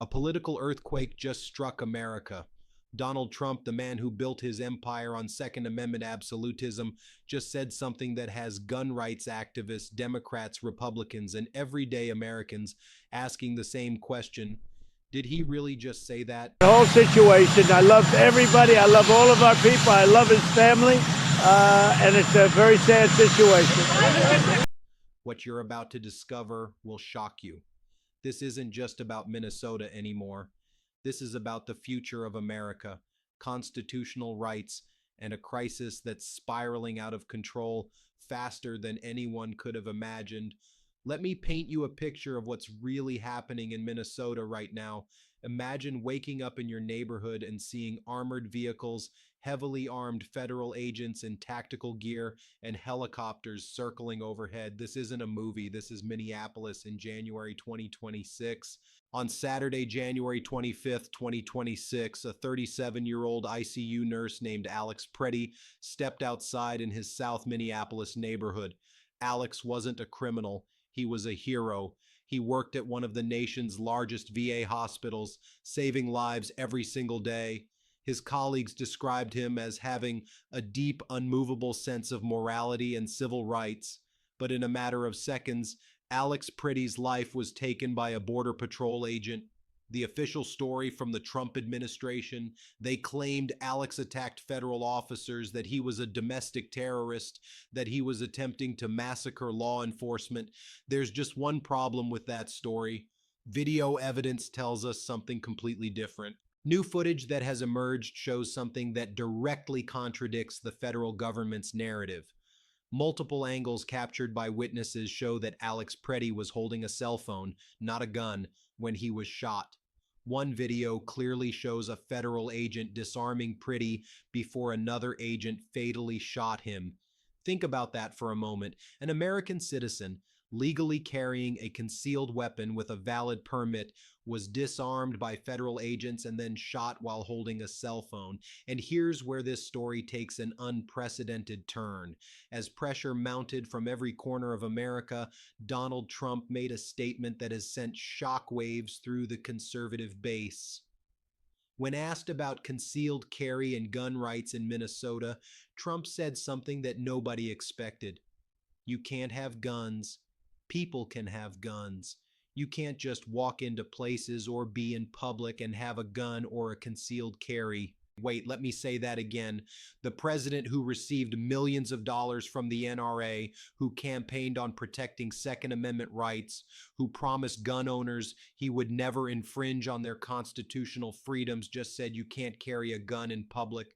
A political earthquake just struck America. Donald Trump, the man who built his empire on Second Amendment absolutism, just said something that has gun rights activists, Democrats, Republicans, and everyday Americans asking the same question. Did he really just say that? The whole situation, I love everybody, I love all of our people, I love his family, and it's a very sad situation. What you're about to discover will shock you. This isn't just about Minnesota anymore. This is about the future of America, constitutional rights, and a crisis that's spiraling out of control faster than anyone could have imagined. Let me paint you a picture of what's really happening in Minnesota right now. Imagine waking up in your neighborhood and seeing armored vehicles, heavily armed federal agents in tactical gear, and helicopters circling overhead. This isn't a movie. This is Minneapolis in January 2026. On Saturday, January 25th, 2026, a 37-year-old ICU nurse named Alex Pretti stepped outside in his South Minneapolis neighborhood. Alex wasn't a criminal. He was a hero. He worked at one of the nation's largest VA hospitals, saving lives every single day. His colleagues described him as having a deep, unmovable sense of morality and civil rights. But in a matter of seconds, Alex Pretti's life was taken by a Border Patrol agent. The official story from the Trump administration, they claimed Alex attacked federal officers, that he was a domestic terrorist, that he was attempting to massacre law enforcement. There's just one problem with that story. Video evidence tells us something completely different. New footage that has emerged shows something that directly contradicts the federal government's narrative. Multiple angles captured by witnesses show that Alex Pretti was holding a cell phone, not a gun, when he was shot. One video clearly shows a federal agent disarming Pretti before another agent fatally shot him. Think about that for a moment. An American citizen, legally carrying a concealed weapon with a valid permit, was disarmed by federal agents and then shot while holding a cell phone. And here's where this story takes an unprecedented turn. As pressure mounted from every corner of America, Donald Trump made a statement that has sent shockwaves through the conservative base. When asked about concealed carry and gun rights in Minnesota, Trump said something that nobody expected. You can't have guns. People can have guns. You can't just walk into places or be in public and have a gun or a concealed carry. Wait, let me say that again. The president who received millions of dollars from the NRA, who campaigned on protecting Second Amendment rights, who promised gun owners he would never infringe on their constitutional freedoms, just said you can't carry a gun in public.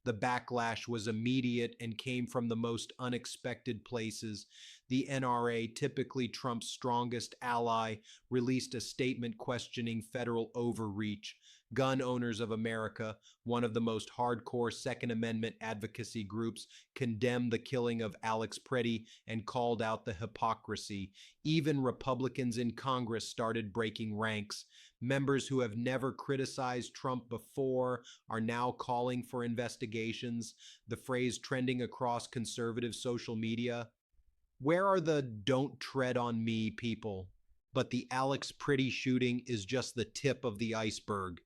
The backlash was immediate and came from the most unexpected places. The NRA, typically Trump's strongest ally, released a statement questioning federal overreach. Gun Owners of America, one of the most hardcore Second Amendment advocacy groups, condemned the killing of Alex Pretti and called out the hypocrisy. Even Republicans in Congress started breaking ranks. Members who have never criticized Trump before are now calling for investigations, the phrase trending across conservative social media. Where are the "don't tread on me" people? But the Alex Pretti shooting is just the tip of the iceberg.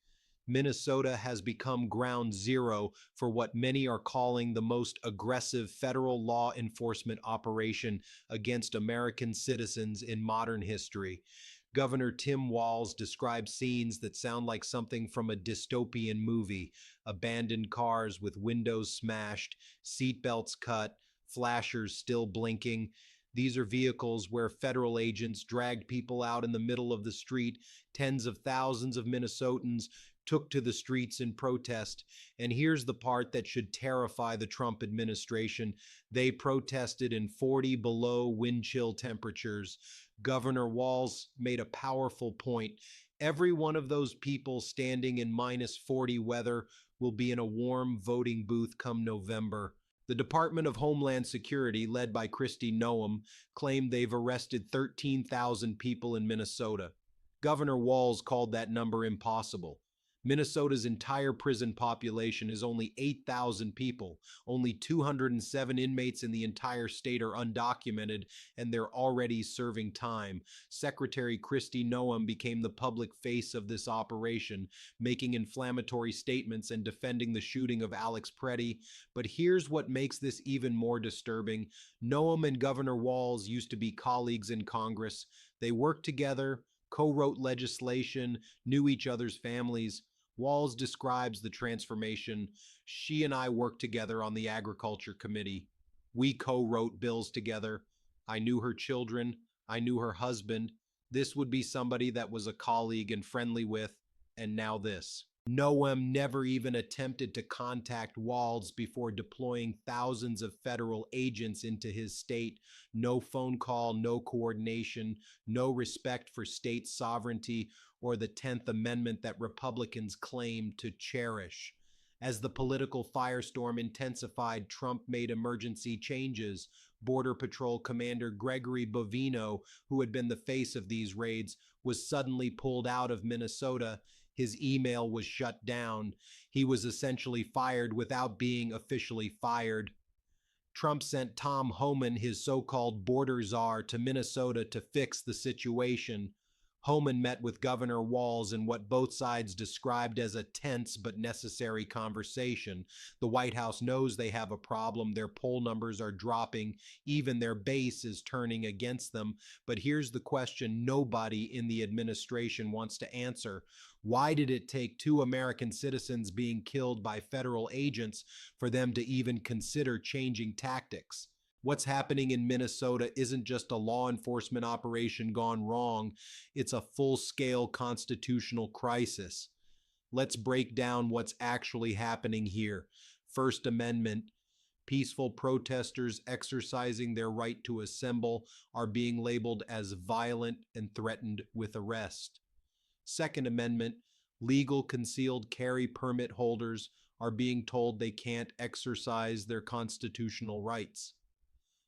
Minnesota has become ground zero for what many are calling the most aggressive federal law enforcement operation against American citizens in modern history. Governor Tim Walz described scenes that sound like something from a dystopian movie: abandoned cars with windows smashed, seatbelts cut, flashers still blinking. These are vehicles where federal agents dragged people out in the middle of the street. Tens of thousands of Minnesotans took to the streets in protest. And here's the part that should terrify the Trump administration. They protested in 40 below wind chill temperatures. Governor Walz made a powerful point. Every one of those people standing in minus 40 weather will be in a warm voting booth come November. The Department of Homeland Security, led by Kristi Noem, claimed they've arrested 13,000 people in Minnesota. Governor Walz called that number impossible. Minnesota's entire prison population is only 8,000 people. Only 207 inmates in the entire state are undocumented, and they're already serving time. Secretary Kristi Noem became the public face of this operation, making inflammatory statements and defending the shooting of Alex Pretti. But here's what makes this even more disturbing. Noem and Governor Walz used to be colleagues in Congress. They worked together, co-wrote legislation, knew each other's families. Walz describes the transformation. She and I worked together on the Agriculture Committee. We co-wrote bills together. I knew her children. I knew her husband. This would be somebody that was a colleague and friendly with, and now this. Noem never even attempted to contact Walz before deploying thousands of federal agents into his state. No phone call, no coordination, no respect for state sovereignty or the 10th Amendment that Republicans claim to cherish. As the political firestorm intensified, Trump made emergency changes. Border Patrol Commander Gregory Bovino, who had been the face of these raids, was suddenly pulled out of Minnesota. His email was shut down. He was essentially fired without being officially fired. Trump sent Tom Homan, his so-called border czar, to Minnesota to fix the situation. Homan met with Governor Walz in what both sides described as a tense but necessary conversation. The White House knows they have a problem. Their poll numbers are dropping. Even their base is turning against them. But here's the question nobody in the administration wants to answer. Why did it take 2 American citizens being killed by federal agents for them to even consider changing tactics? What's happening in Minnesota isn't just a law enforcement operation gone wrong, it's a full-scale constitutional crisis. Let's break down what's actually happening here. First Amendment. Peaceful protesters exercising their right to assemble are being labeled as violent and threatened with arrest. Second Amendment. Legal concealed carry permit holders are being told they can't exercise their constitutional rights.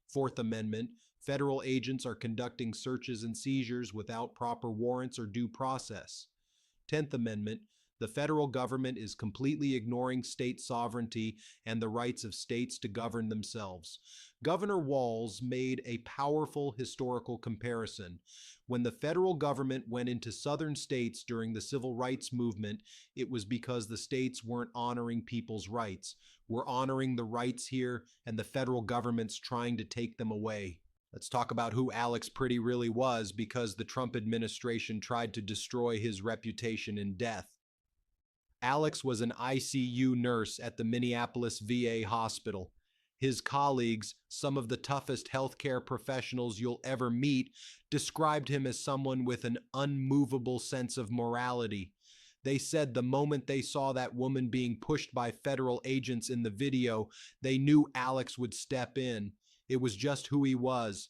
Fourth Amendment, federal agents are conducting searches and seizures without proper warrants or due process. 10th Amendment, the federal government is completely ignoring state sovereignty and the rights of states to govern themselves. Governor Walz made a powerful historical comparison. When the federal government went into southern states during the civil rights movement, it was because the states weren't honoring people's rights. We're honoring the rights here, and the federal government's trying to take them away. Let's talk about who Alex Pretti really was, because the Trump administration tried to destroy his reputation in death. Alex was an ICU nurse at the Minneapolis VA hospital. His colleagues, some of the toughest healthcare professionals you'll ever meet, described him as someone with an unmovable sense of morality. They said the moment they saw that woman being pushed by federal agents in the video, they knew Alex would step in. It was just who he was.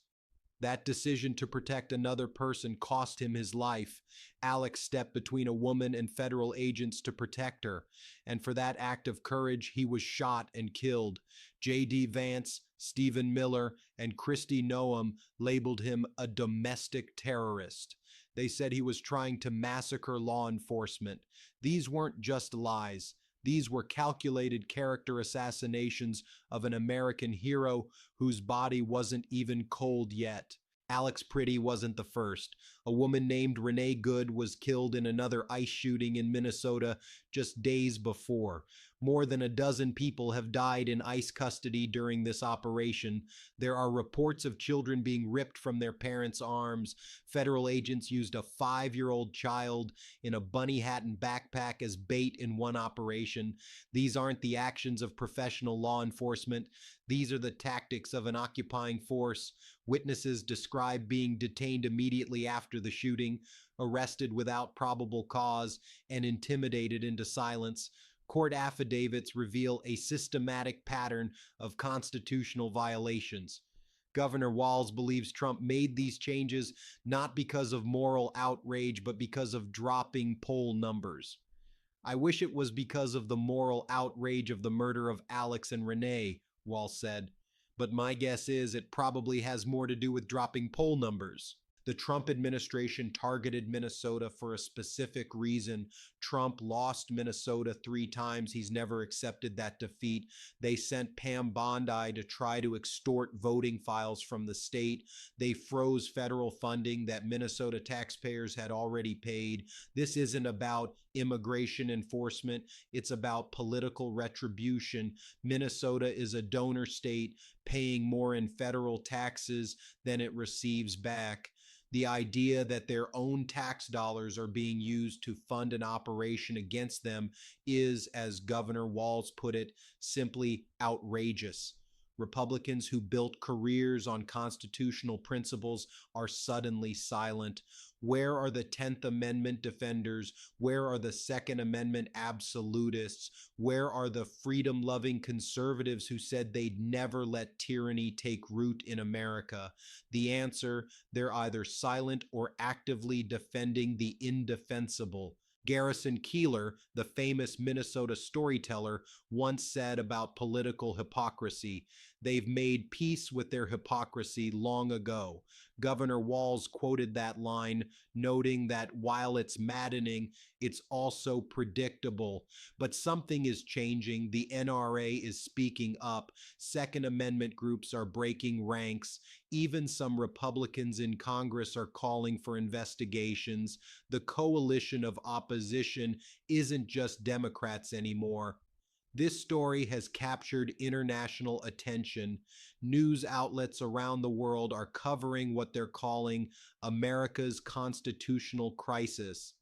That decision to protect another person cost him his life. Alex stepped between a woman and federal agents to protect her, and for that act of courage, he was shot and killed. J.D. Vance, Stephen Miller, and Kristi Noem labeled him a domestic terrorist. They said he was trying to massacre law enforcement. These weren't just lies. These were calculated character assassinations of an American hero whose body wasn't even cold yet. Alex Pretti wasn't the first. A woman named Renee Good was killed in another ICE shooting in Minnesota just days before. More than a dozen people have died in ICE custody during this operation. There are reports of children being ripped from their parents' arms. Federal agents used a 5-year-old child in a bunny hat and backpack as bait in one operation. These aren't the actions of professional law enforcement. These are the tactics of an occupying force. Witnesses describe being detained immediately after the shooting, arrested without probable cause, and intimidated into silence. Court affidavits reveal a systematic pattern of constitutional violations. Governor Walz believes Trump made these changes not because of moral outrage, but because of dropping poll numbers. I wish it was because of the moral outrage of the murder of Alex and Renee, Walz said, but my guess is it probably has more to do with dropping poll numbers. The Trump administration targeted Minnesota for a specific reason. Trump lost Minnesota 3 times. He's never accepted that defeat. They sent Pam Bondi to try to extort voting files from the state. They froze federal funding that Minnesota taxpayers had already paid. This isn't about immigration enforcement. It's about political retribution. Minnesota is a donor state paying more in federal taxes than it receives back. The idea that their own tax dollars are being used to fund an operation against them is, as Governor Walz put it, simply outrageous. Republicans who built careers on constitutional principles are suddenly silent. Where are the 10th Amendment defenders? Where are the Second Amendment absolutists? Where are the freedom-loving conservatives who said they'd never let tyranny take root in America? The answer, they're either silent or actively defending the indefensible. Garrison Keillor, the famous Minnesota storyteller, once said about political hypocrisy, "They've made peace with their hypocrisy long ago." Governor Walz quoted that line, noting that while it's maddening, it's also predictable. But something is changing. The NRA is speaking up. Second Amendment groups are breaking ranks. Even some Republicans in Congress are calling for investigations. The coalition of opposition isn't just Democrats anymore. This story has captured international attention. News outlets around the world are covering what they're calling America's constitutional crisis.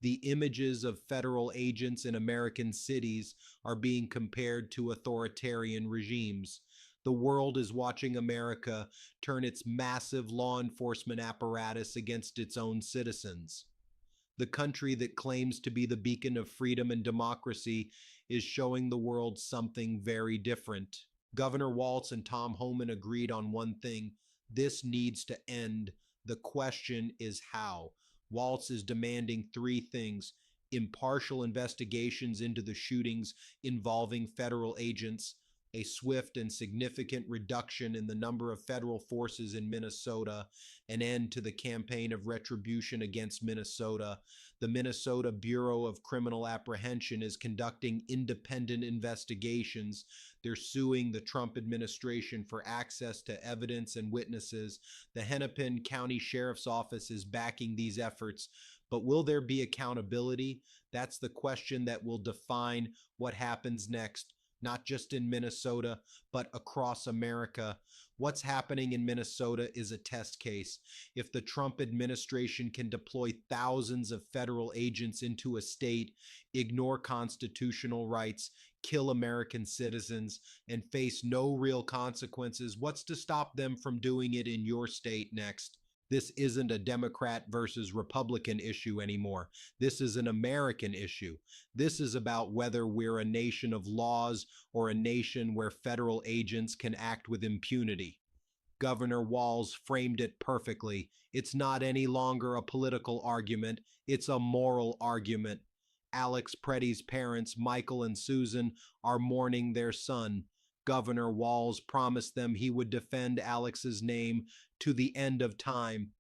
The images of federal agents in American cities are being compared to authoritarian regimes. The world is watching America turn its massive law enforcement apparatus against its own citizens. The country that claims to be the beacon of freedom and democracy is showing the world something very different. Governor Walz and Tom Homan agreed on one thing: this needs to end. The question is how. Walz is demanding 3 things: impartial investigations into the shootings involving federal agents, a swift and significant reduction in the number of federal forces in Minnesota, an end to the campaign of retribution against Minnesota. The Minnesota Bureau of Criminal Apprehension is conducting independent investigations. They're suing the Trump administration for access to evidence and witnesses. The Hennepin County Sheriff's Office is backing these efforts. But will there be accountability? That's the question that will define what happens next. Not just in Minnesota, but across America. What's happening in Minnesota is a test case. If the Trump administration can deploy thousands of federal agents into a state, ignore constitutional rights, kill American citizens, and face no real consequences, what's to stop them from doing it in your state next? This isn't a Democrat versus Republican issue anymore. This is an American issue. This is about whether we're a nation of laws or a nation where federal agents can act with impunity. Governor Walz framed it perfectly. It's not any longer a political argument. It's a moral argument. Alex Pretti's parents, Michael and Susan, are mourning their son. Governor Walz promised them he would defend Alex's name to the end of time.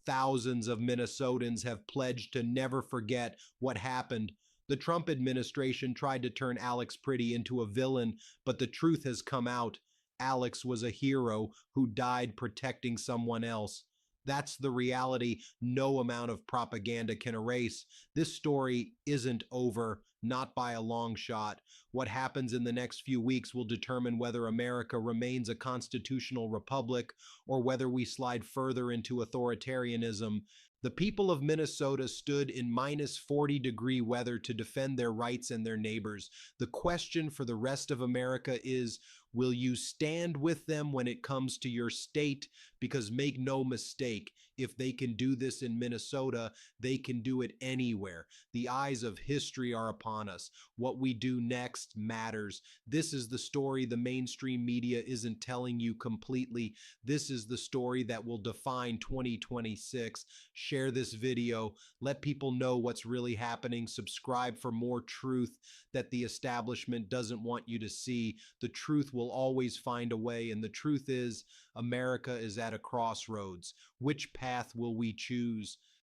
Thousands of Minnesotans have pledged to never forget what happened. The Trump administration tried to turn Alex Pretti into a villain, but the truth has come out. Alex was a hero who died protecting someone else. That's the reality no amount of propaganda can erase. This story isn't over, not by a long shot. What happens in the next few weeks will determine whether America remains a constitutional republic or whether we slide further into authoritarianism. The people of Minnesota stood in minus 40-degree weather to defend their rights and their neighbors. The question for the rest of America is, will you stand with them when it comes to your state? Because make no mistake, if they can do this in Minnesota, they can do it anywhere. The eyes of history are upon us. What we do next matters. This is the story the mainstream media isn't telling you completely. This is the story that will define 2026. Share this video. Let people know what's really happening. Subscribe for more truth that the establishment doesn't want you to see. The truth will will always find a way, and the truth is, America is at a crossroads. Which path will we choose?